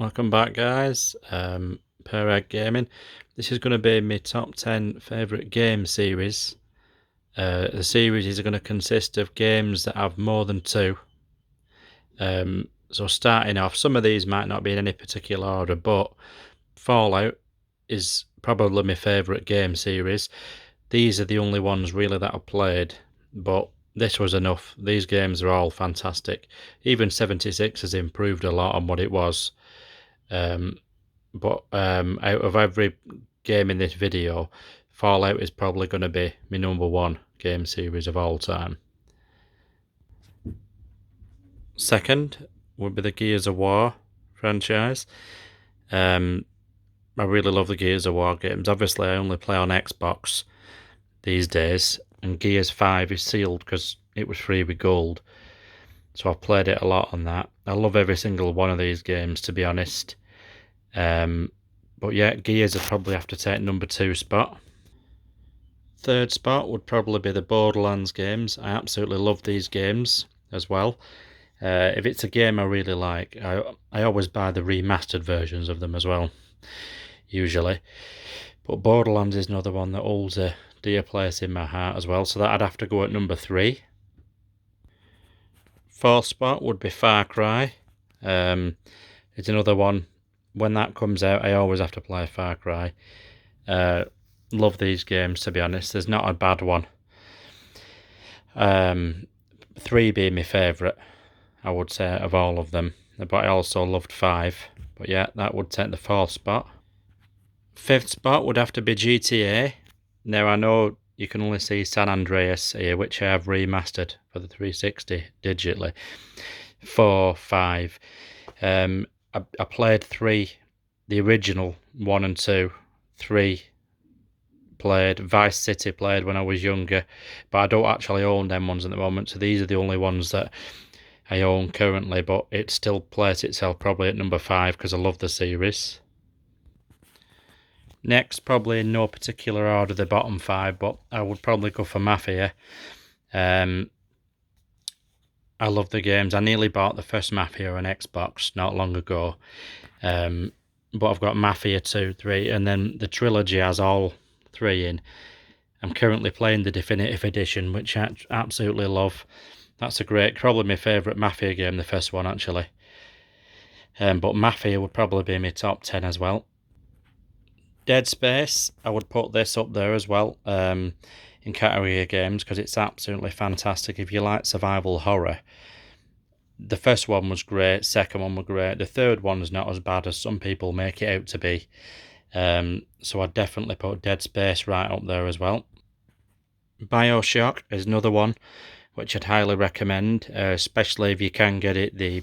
Welcome back, guys. Per Egg Gaming. This is going to be my top 10 favourite game series. The series is going to consist of games that have more than two. So starting off, some of these might not be in any particular order, but Fallout is probably my favourite game series. These are the only ones really that I've played, but this was enough. These games are all fantastic. Even 76 has improved a lot on what it was. But out of every game in this video, Fallout is probably going to be my number one game series of all time. Second would be the Gears of War franchise. I really love the Gears of War games. Obviously, I only play on Xbox these days, and Gears 5 is sealed because it was free with gold. So I've played it a lot on that. I love every single one of these games, to be honest. But yeah, Gears would probably have to take number 2 spot. Third spot would probably be the Borderlands games. I absolutely love these games as well. If it's a game I really like, I always buy the remastered versions of them as well, usually. But Borderlands is another one that holds a dear place in my heart as well, so that I'd have to go at number 3. Fourth spot would be Far Cry. It's another one. When that comes out, I always have to play Far Cry. Love these games, to be honest. There's not a bad one. 3 being my favourite, I would say, of all of them. But I also loved 5. But yeah, that would take the 4th spot. 5th spot would have to be GTA. Now, I know you can only see San Andreas here, which I have remastered for the 360 digitally. 4, 5. I played 3, the original 1 and 2. 3 played, Vice City played when I was younger, but I don't actually own them ones at the moment, so these are the only ones that I own currently, but it still plays itself probably at number 5 because I love the series. Next, probably in no particular order, the bottom 5, but I would probably go for Mafia. I love the games. I nearly bought the first Mafia on Xbox not long ago, but I've got Mafia 2, 3, and then the trilogy has all 3 in. I'm currently playing the Definitive Edition, which I absolutely love. That's a great, probably my favourite Mafia game, the first one actually. But Mafia would probably be my top 10 as well. Dead Space, I would put this up there as well in category of games because it's absolutely fantastic. If you like survival horror, the first one was great, second one was great, the third one is not as bad as some people make it out to be. So I'd definitely put Dead Space right up there as well. BioShock is another one which I'd highly recommend, especially if you can get it the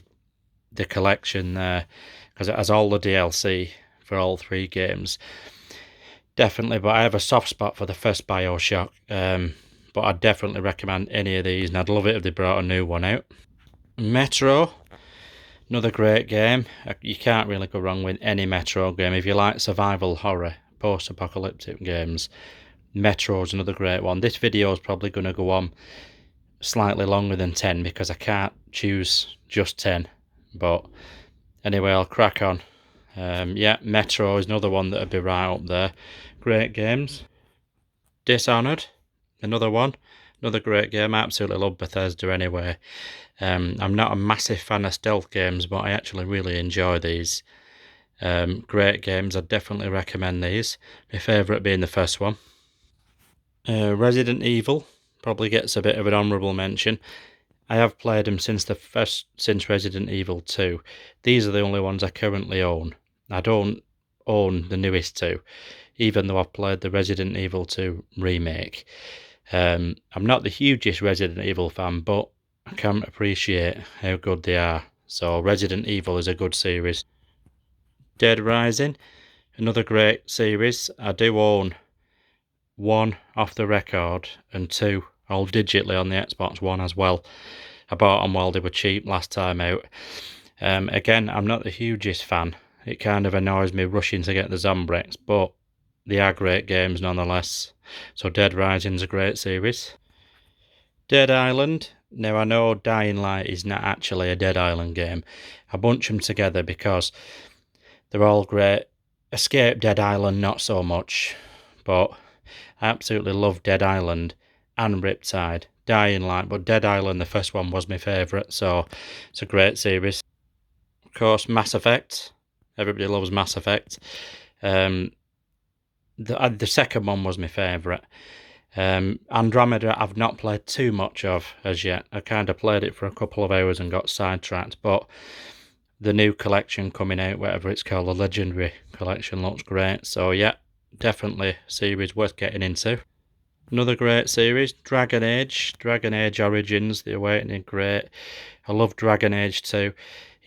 collection there, because it has all the DLC for all 3 games. Definitely, but I have a soft spot for the first BioShock, but I'd definitely recommend any of these, and I'd love it if they brought a new one out. Metro, another great game. You can't really go wrong with any Metro game. If you like survival horror, post-apocalyptic games, Metro is another great one. This video is probably going to go on slightly longer than 10 because I can't choose just 10. But anyway, I'll crack on. Yeah, Metro is another one that would be right up there. Great games. Dishonored, another one. Another great game. I absolutely love Bethesda anyway. I'm not a massive fan of stealth games, but I actually really enjoy these. Great games. I'd definitely recommend these. My favourite being the first one. Resident Evil probably gets a bit of an honourable mention. I have played them since Resident Evil 2. These are the only ones I currently own. I don't own the newest 2, even though I've played the Resident Evil 2 remake. I'm not the hugest Resident Evil fan, but I can appreciate how good they are. So Resident Evil is a good series. Dead Rising, another great series. I do own 1 off the record and 2 all digitally on the Xbox One as well. I bought them while they were cheap last time out. Again, I'm not the hugest fan. It kind of annoys me rushing to get the Zombrex, but they are great games nonetheless. So Dead Rising's a great series. Dead Island. Now I know Dying Light is not actually a Dead Island game. I bunch them together because They're all great. Escape Dead Island, not so much, but I absolutely love Dead Island and Riptide. Dying Light, but Dead Island, the first one, was my favourite, so it's a great series. Of course, Mass Effect. Everybody loves Mass Effect. The second one was my favourite. Andromeda I've not played too much of as yet. I kind of played it for a couple of hours and got sidetracked, but the new collection coming out, whatever it's called, the Legendary Collection, looks great. So yeah, definitely a series worth getting into. Another great series, Dragon Age Origins, The Awakening, great. I love Dragon Age 2.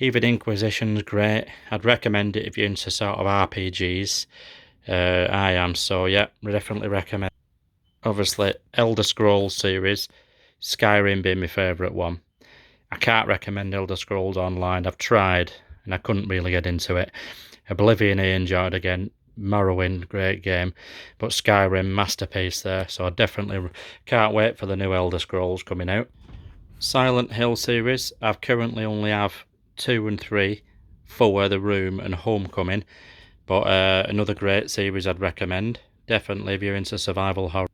Even Inquisition's great. I'd recommend it if you're into sort of RPGs. I am, so yeah, definitely recommend. Obviously, Elder Scrolls series, Skyrim being my favourite one. I can't recommend Elder Scrolls Online. I've tried and I couldn't really get into it. Oblivion I enjoyed again. Morrowind, great game. But Skyrim, masterpiece there. So I definitely can't wait for the new Elder Scrolls coming out. Silent Hill series, I've currently only have 2 and 3, 4, The Room and Homecoming. But another great series I'd recommend. Definitely if you're into survival horror.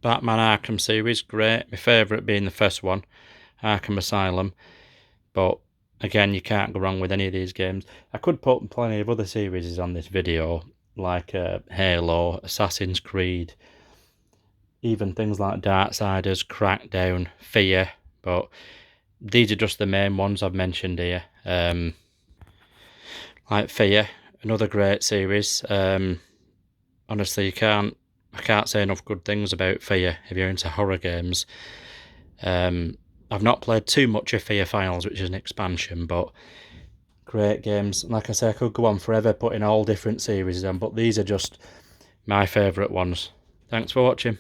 Batman Arkham series, great. My favourite being the first one, Arkham Asylum. But again, you can't go wrong with any of these games. I could put plenty of other series on this video, like Halo, Assassin's Creed, even things like Darksiders, Crackdown, Fear. But these are just the main ones I've mentioned here. Like Fear, another great series. Honestly, I can't say enough good things about Fear if you're into horror games. I've not played too much of Fear Files, which is an expansion, but great games. Like I say, I could go on forever putting all different series on, but these are just my favourite ones. Thanks for watching.